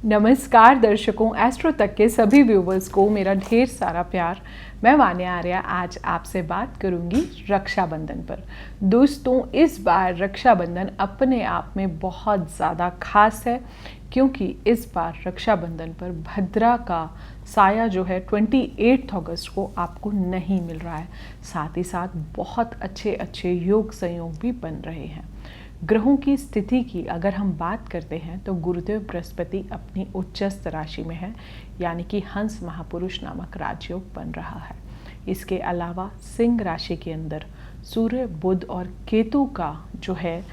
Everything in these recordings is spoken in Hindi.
नमस्कार दर्शकों, एस्ट्रो तक के सभी व्यूवर्स को मेरा ढेर सारा प्यार। मैं वान्या आर्या आज आपसे बात करूंगी रक्षाबंधन पर। दोस्तों, इस बार रक्षाबंधन अपने आप में बहुत ज़्यादा खास है क्योंकि इस बार रक्षाबंधन पर भद्रा का साया जो है 28 अगस्त को आपको नहीं मिल रहा है। साथ ही साथ बहुत अच्छे अच्छे योग संयोग भी बन रहे हैं। ग्रहों की स्थिति की अगर हम बात करते हैं तो गुरुदेव बृहस्पति अपनी उच्चस्थ राशि में है, यानी कि हंस महापुरुष नामक राजयोग बन रहा है। इसके अलावा सिंह राशि के अंदर सूर्य, बुध और केतु का जो है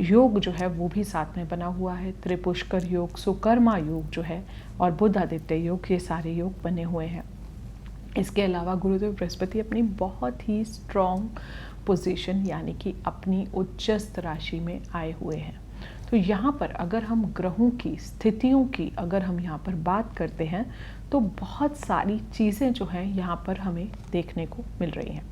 योग जो है वो भी साथ में बना हुआ है। त्रिपुष्कर योग, सुकर्मा योग जो है और बुध आदित्य योग, ये सारे योग बने हुए हैं। इसके अलावा गुरुदेव बृहस्पति अपनी बहुत ही स्ट्रॉन्ग पोजीशन यानी कि अपनी उच्चस्थ राशि में आए हुए हैं। तो यहाँ पर अगर हम ग्रहों की स्थितियों की अगर हम यहाँ पर बात करते हैं तो बहुत सारी चीज़ें जो हैं यहाँ पर हमें देखने को मिल रही हैं।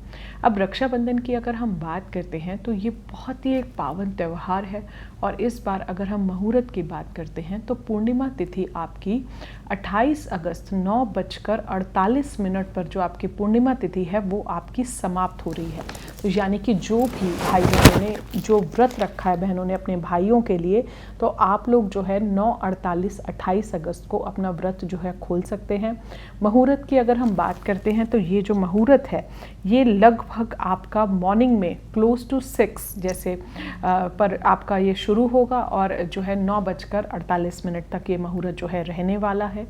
अब रक्षाबंधन की अगर हम बात करते हैं तो ये बहुत ही एक पावन त्यौहार है और इस बार अगर हम मुहूर्त की बात करते हैं तो पूर्णिमा तिथि आपकी 28 अगस्त 9:48 पर जो आपकी पूर्णिमा तिथि है वो आपकी समाप्त हो रही है। तो यानी कि जो भी भाई बहनों ने जो व्रत रखा है, बहनों ने अपने भाइयों के लिए, तो आप लोग जो है 9:48 अगस्त को अपना व्रत जो है खोल सकते हैं। मुहूर्त की अगर हम बात करते हैं तो ये जो मुहूर्त है ये लगभग आपका मॉर्निंग में क्लोज टू 6 जैसे पर आपका ये शुरू होगा और जो है 9:48 तक ये मुहूर्त जो है रहने वाला है।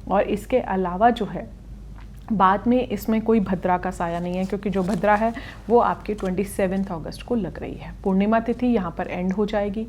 और इसके अलावा जो है बाद में इसमें कोई भद्रा का साया नहीं है क्योंकि जो भद्रा है वो आपके 27 अगस्त को लग रही है। पूर्णिमा तिथि यहाँ पर एंड हो जाएगी।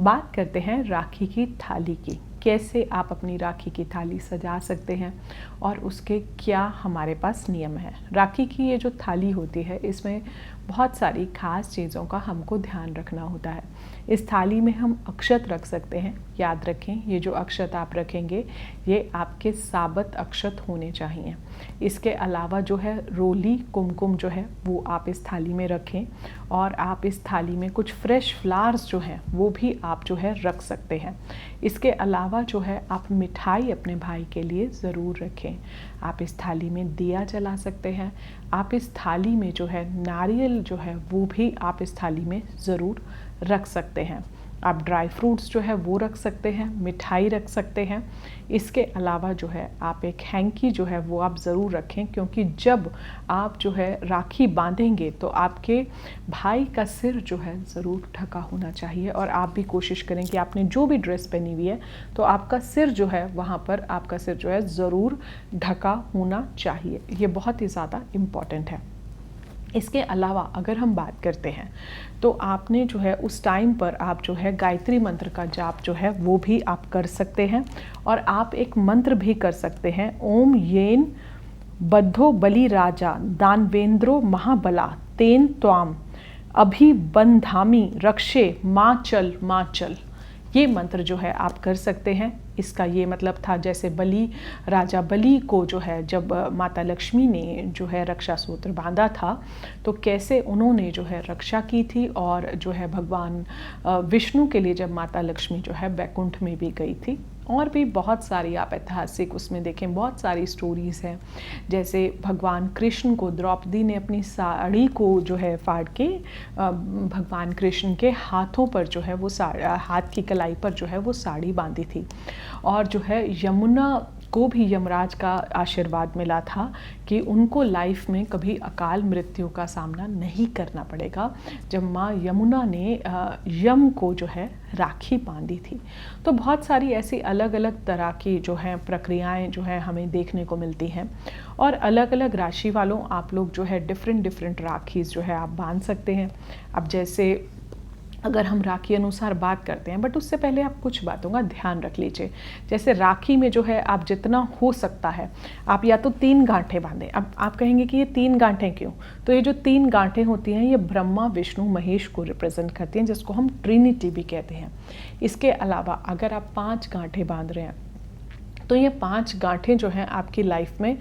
बात करते हैं राखी की थाली की, कैसे आप अपनी राखी की थाली सजा सकते हैं और उसके क्या हमारे पास नियम है। राखी की ये जो थाली होती है इसमें बहुत सारी खास चीज़ों का हमको ध्यान रखना होता है। इस थाली में हम अक्षत रख सकते हैं। याद रखें, ये जो अक्षत आप रखेंगे ये आपके साबत अक्षत होने चाहिए। इसके अलावा जो है रोली कुमकुम जो है वो आप इस थाली में रखें और आप इस थाली में कुछ फ्रेश फ्लावर्स जो हैं वो भी आप जो है रख सकते हैं। इसके अलावा जो है आप मिठाई अपने भाई के लिए ज़रूर रखें। आप इस थाली में दिया जला सकते हैं। आप इस थाली में जो है नारियल जो है वो भी आप इस थाली में ज़रूर रख सकते हैं। आप ड्राई फ्रूट्स जो है वो रख सकते हैं, मिठाई रख सकते हैं। इसके अलावा जो है आप एक हैंकी जो है वो आप ज़रूर रखें क्योंकि जब आप जो है राखी बांधेंगे तो आपके भाई का सिर जो है ज़रूर ढका होना चाहिए और आप भी कोशिश करें कि आपने जो भी ड्रेस पहनी हुई है तो आपका सिर जो है वहाँ पर आपका सिर जो है ज़रूर ढका होना चाहिए। ये बहुत ही ज़्यादा इम्पॉर्टेंट है। इसके अलावा अगर हम बात करते हैं तो आपने जो है उस टाइम पर आप जो है गायत्री मंत्र का जाप जो है वो भी आप कर सकते हैं और आप एक मंत्र भी कर सकते हैं, ओम येन बद्धो बलि राजा दानवेंद्रो महाबला तेन त्वाम अभिबंधामी रक्षे माँ चल। ये मंत्र जो है आप कर सकते हैं। इसका ये मतलब था जैसे राजा बलि को जो है जब माता लक्ष्मी ने जो है रक्षा सूत्र बांधा था तो कैसे उन्होंने जो है रक्षा की थी और जो है भगवान विष्णु के लिए जब माता लक्ष्मी जो है बैकुंठ में भी गई थी। और भी बहुत सारी आप ऐतिहासिक उसमें देखें, बहुत सारी स्टोरीज़ हैं। जैसे भगवान कृष्ण को द्रौपदी ने अपनी साड़ी को जो है फाड़ के भगवान कृष्ण के हाथों पर जो है वो हाथ की कलाई पर जो है वो साड़ी बांधी थी और जो है यमुना को भी यमराज का आशीर्वाद मिला था कि उनको लाइफ में कभी अकाल मृत्यु का सामना नहीं करना पड़ेगा जब माँ यमुना ने यम को जो है राखी बांधी थी। तो बहुत सारी ऐसी अलग अलग तरह की जो हैं प्रक्रियाएं जो हैं हमें देखने को मिलती हैं और अलग अलग राशि वालों आप लोग जो है डिफरेंट राखीज़ जो है आप बांध सकते हैं। अब जैसे अगर हम राखी अनुसार बात करते हैं, बट उससे पहले आप कुछ बातों का ध्यान रख लीजिए। जैसे राखी में जो है आप जितना हो सकता है आप या तो 3 गांठें बांधें। अब आप कहेंगे कि ये 3 गांठें क्यों? तो ये जो 3 गांठें होती हैं ये ब्रह्मा विष्णु महेश को रिप्रेजेंट करती हैं, जिसको हम ट्रिनिटी भी कहते हैं। इसके अलावा अगर आप 5 गांठें बांध रहे हैं तो ये 5 गांठें जो हैं आपकी लाइफ में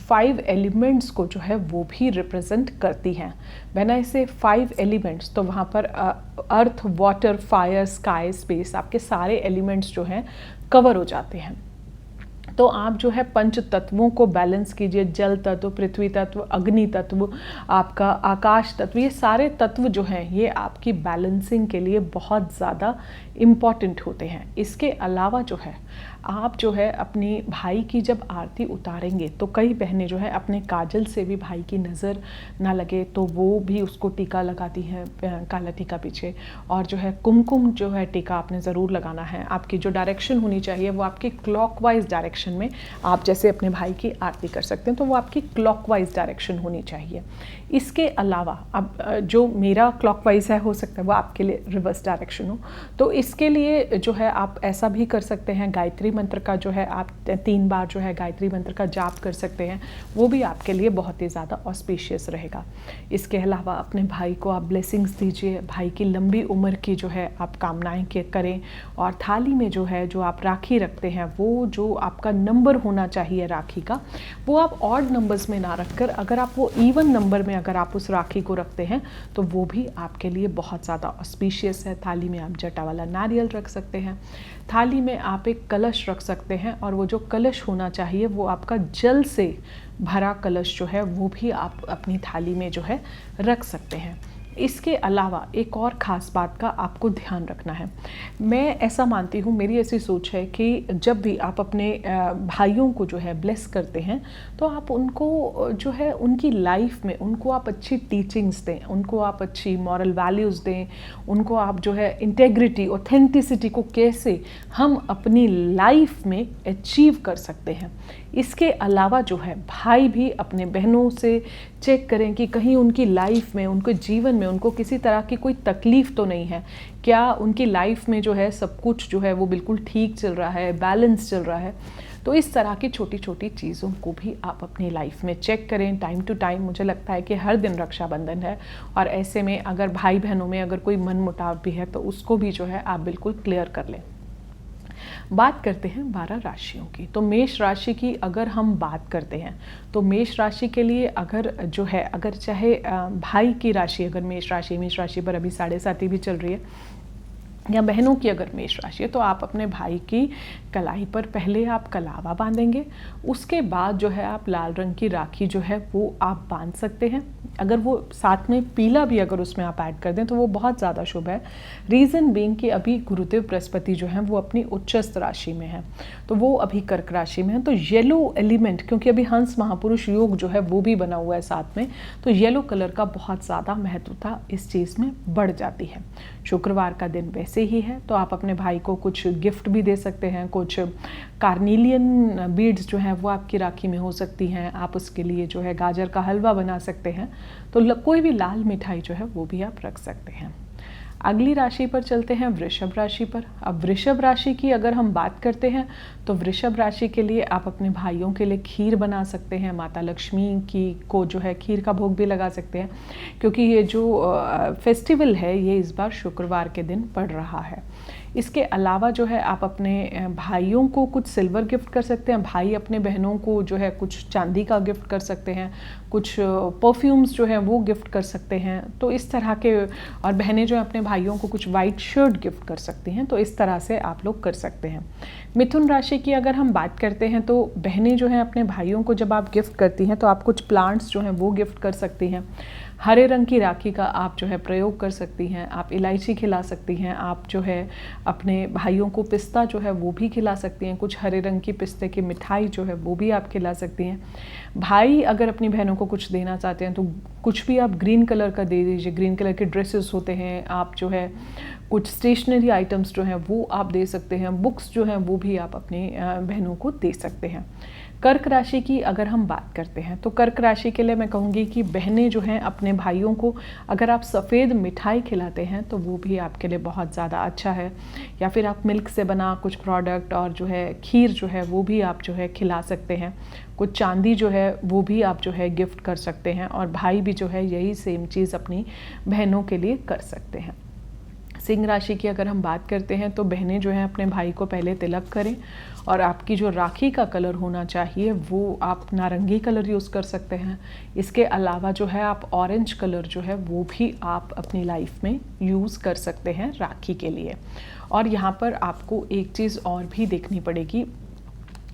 5 एलिमेंट्स को जो है वो भी रिप्रेजेंट करती हैं। व्हेन आई से 5 एलिमेंट्स तो वहाँ पर अर्थ, वाटर, फायर, स्काई, स्पेस, आपके सारे एलिमेंट्स जो हैं कवर हो जाते हैं। तो आप जो है पंच तत्वों को बैलेंस कीजिए, जल तत्व, पृथ्वी तत्व, अग्नि तत्व, आपका आकाश तत्व, ये सारे तत्व जो हैं ये आपकी बैलेंसिंग के लिए बहुत ज़्यादा इम्पॉर्टेंट होते हैं। इसके अलावा जो है आप जो है अपनी भाई की जब आरती उतारेंगे तो कई बहनें जो है अपने काजल से भी भाई की नज़र ना लगे तो वो भी उसको टीका लगाती हैं, काला टीका पीछे। और जो है कुमकुम जो है टीका आपने ज़रूर लगाना है। आपकी जो डायरेक्शन होनी चाहिए वो आपकी क्लॉकवाइज डायरेक्शन में, आप जैसे अपने भाई की आरती कर सकते हैं तो वो आपकी क्लॉकवाइज डायरेक्शन होनी चाहिए। इसके अलावा अब जो मेरा क्लॉकवाइज है हो सकता है वो आपके लिए रिवर्स डायरेक्शन हो, तो इसके लिए जो है आप ऐसा भी कर सकते हैं। गायत्री मंत्र का जो है आप 3 बार जो है गायत्री मंत्र का जाप कर सकते हैं, वो भी आपके लिए बहुत ही ज़्यादा ऑस्पिशियस रहेगा। इसके अलावा अपने भाई को आप ब्लेसिंग्स दीजिए, भाई की लंबी उम्र की जो है आप कामनाएं करें। और थाली में जो है जो आप राखी रखते हैं वो जो आपका नंबर होना चाहिए राखी का, वो आप ऑड नंबर्स में ना रखकर अगर आप वो इवन नंबर में अगर आप उस राखी को रखते हैं तो वो भी आपके लिए बहुत ज़्यादा ऑस्पिशियस है। थाली में आप जटा वाला नारियल रख सकते हैं, थाली में आप एक कलश रख सकते हैं और वो जो कलश होना चाहिए वो आपका जल से भरा कलश जो है वो भी आप अपनी थाली में जो है रख सकते हैं। इसके अलावा एक और ख़ास बात का आपको ध्यान रखना है। मैं ऐसा मानती हूँ, मेरी ऐसी सोच है कि जब भी आप अपने भाइयों को जो है ब्लेस करते हैं तो आप उनको जो है उनकी लाइफ में उनको आप अच्छी टीचिंग्स दें, उनको आप अच्छी मॉरल वैल्यूज़ दें, उनको आप जो है इंटेग्रिटी, ऑथेंटिसिटी को कैसे हम अपनी लाइफ में अचीव कर सकते हैं। इसके अलावा जो है भाई भी अपने बहनों से चेक करें कि कहीं उनकी लाइफ में, उनके जीवन में उनको किसी तरह की कोई तकलीफ़ तो नहीं है, क्या उनकी लाइफ में जो है सब कुछ जो है वो बिल्कुल ठीक चल रहा है, बैलेंस चल रहा है। तो इस तरह की छोटी छोटी चीज़ों को भी आप अपनी लाइफ में चेक करें टाइम टू टाइम। मुझे लगता है कि हर दिन रक्षाबंधन है और ऐसे में अगर भाई बहनों में अगर कोई मनमुटाव भी है तो उसको भी जो है आप बिल्कुल क्लियर कर लें। बात करते हैं 12 राशियों की। तो मेष राशि की अगर हम बात करते हैं तो मेष राशि के लिए अगर जो है अगर चाहे भाई की राशि अगर मेष राशि पर अभी 7.5 भी चल रही है, या बहनों की अगर मेष राशि है तो आप अपने भाई की कलाई पर पहले आप कलावा बांधेंगे, उसके बाद जो है आप लाल रंग की राखी जो है वो आप बांध सकते हैं। अगर वो साथ में पीला भी अगर उसमें आप ऐड कर दें तो वो बहुत ज़्यादा शुभ है। रीज़न बीइंग कि अभी गुरुदेव बृहस्पति जो है वो अपनी उच्चस्थ राशि में है, तो वो अभी कर्क राशि में है। तो येलो एलिमेंट, क्योंकि अभी हंस महापुरुष योग जो है वो भी बना हुआ है साथ में, तो येलो कलर का बहुत ज़्यादा महत्वता इस चीज़ में बढ़ जाती है। शुक्रवार का दिन वैसे ही है तो आप अपने भाई को कुछ गिफ्ट भी दे सकते हैं, कुछ कार्नेलियन बीड्स जो हैं वो आपकी राखी में हो सकती हैं। आप उसके लिए जो है गाजर का हलवा बना सकते हैं, तो कोई भी लाल मिठाई जो है वो भी आप रख सकते हैं। अगली राशि पर चलते हैं वृषभ राशि पर। अब वृषभ राशि की अगर हम बात करते हैं तो वृषभ राशि के लिए आप अपने भाइयों के लिए खीर बना सकते हैं, माता लक्ष्मी की को जो है खीर का भोग भी लगा सकते हैं, क्योंकि ये जो फेस्टिवल है ये इस बार शुक्रवार के दिन पड़ रहा है। इसके अलावा जो है आप अपने भाइयों को कुछ सिल्वर गिफ्ट कर सकते हैं, भाई अपने बहनों को जो है कुछ चांदी का गिफ्ट कर सकते हैं, कुछ परफ्यूम्स जो हैं वो गिफ्ट कर सकते हैं। तो इस तरह के, और बहनें जो हैं अपने भाइयों को कुछ वाइट शर्ट गिफ्ट कर सकती हैं। तो इस तरह से आप लोग कर सकते हैं। मिथुन राशि की अगर हम बात करते हैं तो बहनें जो हैं अपने भाइयों को जब आप गिफ्ट करती हैं तो आप कुछ प्लांट्स जो हैं वो गिफ्ट कर सकती हैं। हरे रंग की राखी का आप जो है प्रयोग कर सकती हैं, आप इलायची खिला सकती हैं, आप जो है अपने भाइयों को पिस्ता जो है वो भी खिला सकती हैं, कुछ हरे रंग की पिस्ते की मिठाई जो है वो भी आप खिला सकती हैं। भाई अगर अपनी बहनों को कुछ देना चाहते हैं तो कुछ भी आप ग्रीन कलर का दे दीजिए, ग्रीन कलर के ड्रेसेस होते हैं, आप जो है कुछ स्टेशनरी आइटम्स जो हैं वो आप दे सकते हैं, बुक्स जो हैं वो भी आप अपनी बहनों को दे सकते हैं। कर्क राशि की अगर हम बात करते हैं तो कर्क राशि के लिए मैं कहूँगी कि बहनें जो हैं अपने भाइयों को अगर आप सफ़ेद मिठाई खिलाते हैं तो वो भी आपके लिए बहुत ज़्यादा अच्छा है, या फिर आप मिल्क से बना कुछ प्रोडक्ट और जो है खीर जो है वो भी आप जो है खिला सकते हैं। कुछ चांदी जो है वो भी आप जो है गिफ्ट कर सकते हैं, और भाई भी जो है यही सेम चीज़ अपनी बहनों के लिए कर सकते हैं। सिंह राशि की अगर हम बात करते हैं तो बहनें जो हैं अपने भाई को पहले तिलक करें, और आपकी जो राखी का कलर होना चाहिए वो आप नारंगी कलर यूज़ कर सकते हैं। इसके अलावा जो है आप ऑरेंज कलर जो है वो भी आप अपनी लाइफ में यूज़ कर सकते हैं राखी के लिए। और यहाँ पर आपको एक चीज़ और भी देखनी पड़ेगी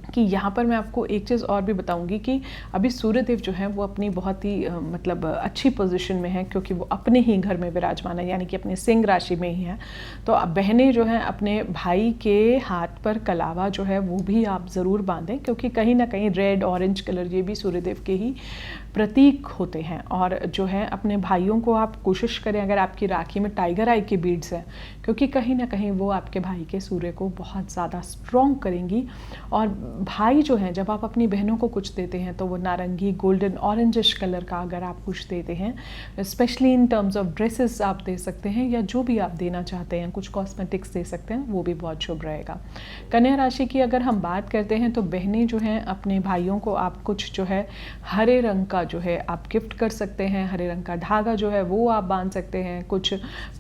कि यहाँ पर मैं आपको एक चीज़ और भी बताऊंगी कि अभी सूर्यदेव जो है वो अपनी बहुत ही मतलब अच्छी पोजीशन में है, क्योंकि वो अपने ही घर में विराजमान है, यानी कि अपने सिंह राशि में ही है। तो अब बहनें जो हैं अपने भाई के हाथ पर कलावा जो है वो भी आप ज़रूर बांधें, क्योंकि कहीं ना कहीं रेड ऑरेंज कलर ये भी सूर्यदेव के ही प्रतीक होते हैं। और जो है अपने भाइयों को आप कोशिश करें, अगर आपकी राखी में टाइगर आई के बीड्स हैं, क्योंकि कहीं ना कहीं वो आपके भाई के सूर्य को बहुत ज़्यादा स्ट्रॉन्ग करेंगी। और भाई जो हैं जब आप अपनी बहनों को कुछ देते हैं तो वो नारंगी गोल्डन ऑरेंजिश कलर का अगर आप कुछ देते हैं, specially in terms of dresses आप दे सकते हैं, या जो भी आप देना चाहते हैं, कुछ कॉस्मेटिक्स दे सकते हैं, वो भी बहुत शुभ रहेगा। कन्या राशि की अगर हम बात करते हैं तो बहनें जो हैं अपने भाइयों को आप कुछ जो है हरे रंग का जो है आप गिफ्ट कर सकते हैं, हरे रंग का धागा जो है वो आप बांध सकते हैं, कुछ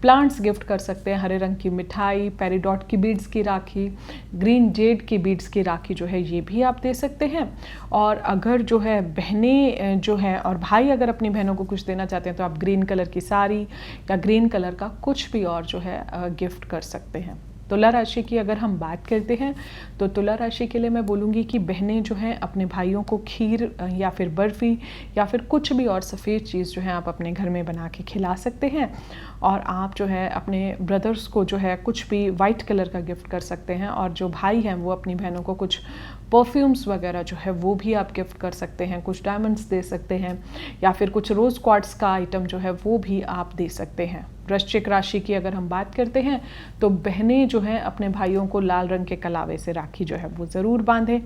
प्लांट्स गिफ्ट कर सकते हैं, हरे रंग की मिठाई, पेरिडॉट की बीड्स की राखी, ग्रीन जेड की बीड्स की राखी जो है ये भी आप दे सकते हैं। और अगर जो है बहनें जो हैं और भाई अगर अपनी बहनों को कुछ देना चाहते हैं तो आप ग्रीन कलर की साड़ी या ग्रीन कलर का कुछ भी और जो है गिफ्ट कर सकते हैं। तुला राशि की अगर हम बात करते हैं तो तुला राशि के लिए मैं बोलूँगी कि बहनें जो हैं अपने भाइयों को खीर या फिर बर्फ़ी या फिर कुछ भी और सफ़ेद चीज़ जो है आप अपने घर में बना के खिला सकते हैं। और आप जो है अपने ब्रदर्स को जो है कुछ भी वाइट कलर का गिफ्ट कर सकते हैं, और जो भाई हैं वो अपनी बहनों को कुछ परफ्यूम्स वगैरह जो है वो भी आप गिफ्ट कर सकते हैं, कुछ डायमंड्स दे सकते हैं, या फिर कुछ रोज़ क्वार्ट्स का आइटम जो है वो भी आप दे सकते हैं। वृश्चिक राशि की अगर हम बात करते हैं तो बहनें जो हैं अपने भाइयों को लाल रंग के कलावे से राखी जो है वो ज़रूर बांधें।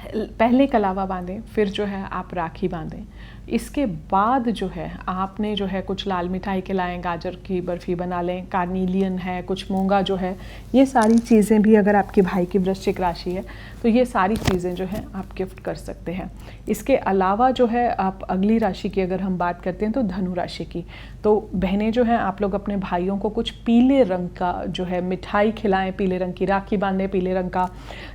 पहले कलावा बांधें, फिर जो है आप राखी बांधें। इसके बाद जो है आपने जो है कुछ लाल मिठाई खिलाएं, गाजर की बर्फ़ी बना लें, कार्निलियन है, कुछ मूंगा जो है, ये सारी चीज़ें भी अगर आपके भाई की वृश्चिक राशि है तो ये सारी चीज़ें जो हैं आप गिफ्ट कर सकते हैं। इसके अलावा जो है आप अगली राशि की अगर हम बात करते हैं तो धनु राशि की, तो बहनें जो हैं आप लोग अपने भाइयों को कुछ पीले रंग का जो है मिठाई खिलाएं, पीले रंग की राखी बांधें, पीले रंग का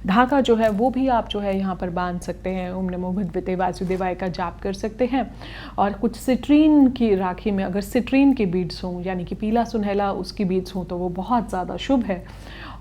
धागा जो है वो भी आप जो है यहाँ पर बांध सकते हैं। ओम नमो भगवते वासुदेवाय का जाप कर सकते हैं। और कुछ सिट्रीन की राखी में अगर सिट्रीन के बीड्स हों, यानी कि पीला सुनहला उसकी बीड्स हों, तो वो बहुत ज़्यादा शुभ है।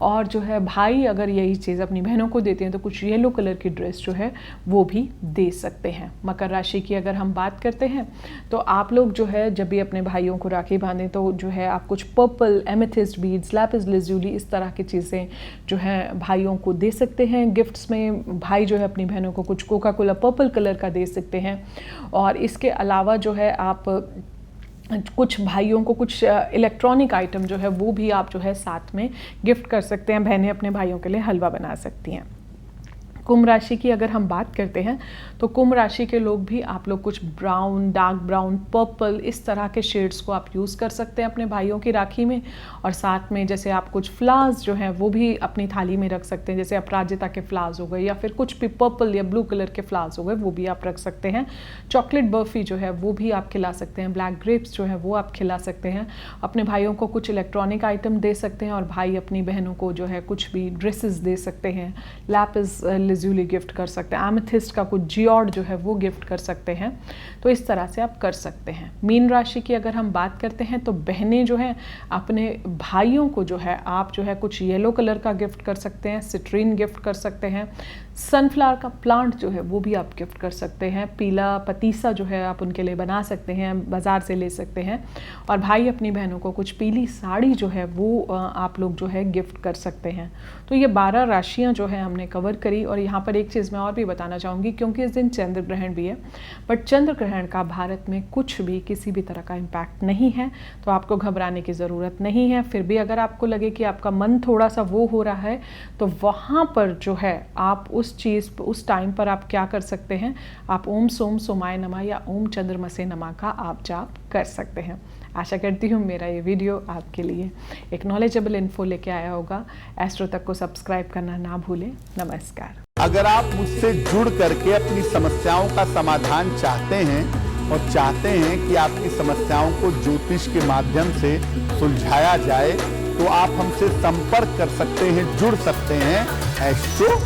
और जो है भाई अगर यही चीज़ अपनी बहनों को देते हैं तो कुछ येलो कलर की ड्रेस जो है वो भी दे सकते हैं। मकर राशि की अगर हम बात करते हैं तो आप लोग जो है जब भी अपने भाइयों को राखी बांधें तो जो है आप कुछ purple, amethyst beads, Lapis lazuli, इस तरह की चीज़ें जो हैं भाइयों को दे सकते हैं गिफ्ट्स में। भाई जो है अपनी बहनों को कुछ कोका कोला पर्पल कलर का दे सकते हैं। और इसके अलावा जो है आप कुछ भाइयों को कुछ इलेक्ट्रॉनिक आइटम जो है वो भी आप जो है साथ में गिफ्ट कर सकते हैं। बहनें अपने भाइयों के लिए हलवा बना सकती हैं। कुंभ राशि की अगर हम बात करते हैं तो कुंभ राशि के लोग भी आप लोग कुछ ब्राउन, डार्क ब्राउन, पर्पल, इस तरह के शेड्स को आप यूज़ कर सकते हैं अपने भाइयों की राखी में। और साथ में जैसे आप कुछ फ्लावर्स जो हैं वो भी अपनी थाली में रख सकते हैं, जैसे अपराजिता के फ्लावर्स हो गए या फिर कुछ भी पर्पल या ब्लू कलर के फ्लावर्स हो गए, वो भी आप रख सकते हैं। चॉकलेट बर्फ़ी जो है वो भी आप खिला सकते हैं, ब्लैक ग्रेप्स जो है वो आप खिला सकते हैं। अपने भाइयों को कुछ इलेक्ट्रॉनिक आइटम दे सकते हैं, और भाई अपनी बहनों को जो है कुछ भी ड्रेसेस दे सकते हैं, लैपिस लाजुली गिफ्ट कर सकते हैं, एमेथिस्ट का कुछ जियोड जो है वो गिफ्ट कर सकते हैं। तो इस तरह से आप कर सकते हैं। मीन राशि की अगर हम बात करते हैं तो बहनें जो हैं अपने भाइयों को जो है आप जो है कुछ येलो कलर का गिफ्ट कर सकते हैं, सिट्रीन गिफ्ट कर सकते हैं, सनफ्लावर का प्लांट जो है वो भी आप गिफ्ट कर सकते हैं, पीला पतीसा जो है आप उनके लिए बना सकते हैं, बाज़ार से ले सकते हैं। और भाई अपनी बहनों को कुछ पीली साड़ी जो है वो आप लोग जो है गिफ्ट कर सकते हैं। तो ये 12 राशियां जो है हमने कवर करी। और यहाँ पर एक चीज़ मैं और भी बताना चाहूँगी, क्योंकि इस दिन चंद्र ग्रहण भी है, बट चंद्र ग्रहण का भारत में कुछ भी किसी भी तरह का इम्पैक्ट नहीं है, तो आपको घबराने की ज़रूरत नहीं है। फिर भी अगर आपको लगे कि आपका मन थोड़ा सा वो हो रहा है तो वहाँ पर जो है आप उस टाइम पर आप क्या कर सकते हैं, आप ओम सोम सोमाय नमः या ओम चंद्रमसे नमः का आप जाप कर सकते हैं। आशा करती हूँ मेरा ये वीडियो आपके लिए एक नॉलेजेबल इन्फो लेके आया होगा। एस्ट्रो तक को सब्सक्राइब करना ना भूलें। नमस्कार। अगर आप मुझसे जुड़ करके अपनी समस्याओं का समाधान चाहते हैं और चाहते हैं कि आपकी समस्याओं को ज्योतिष के माध्यम से सुलझाया जाए, तो आप हमसे संपर्क कर सकते हैं, जुड़ सकते हैं एस्ट्रो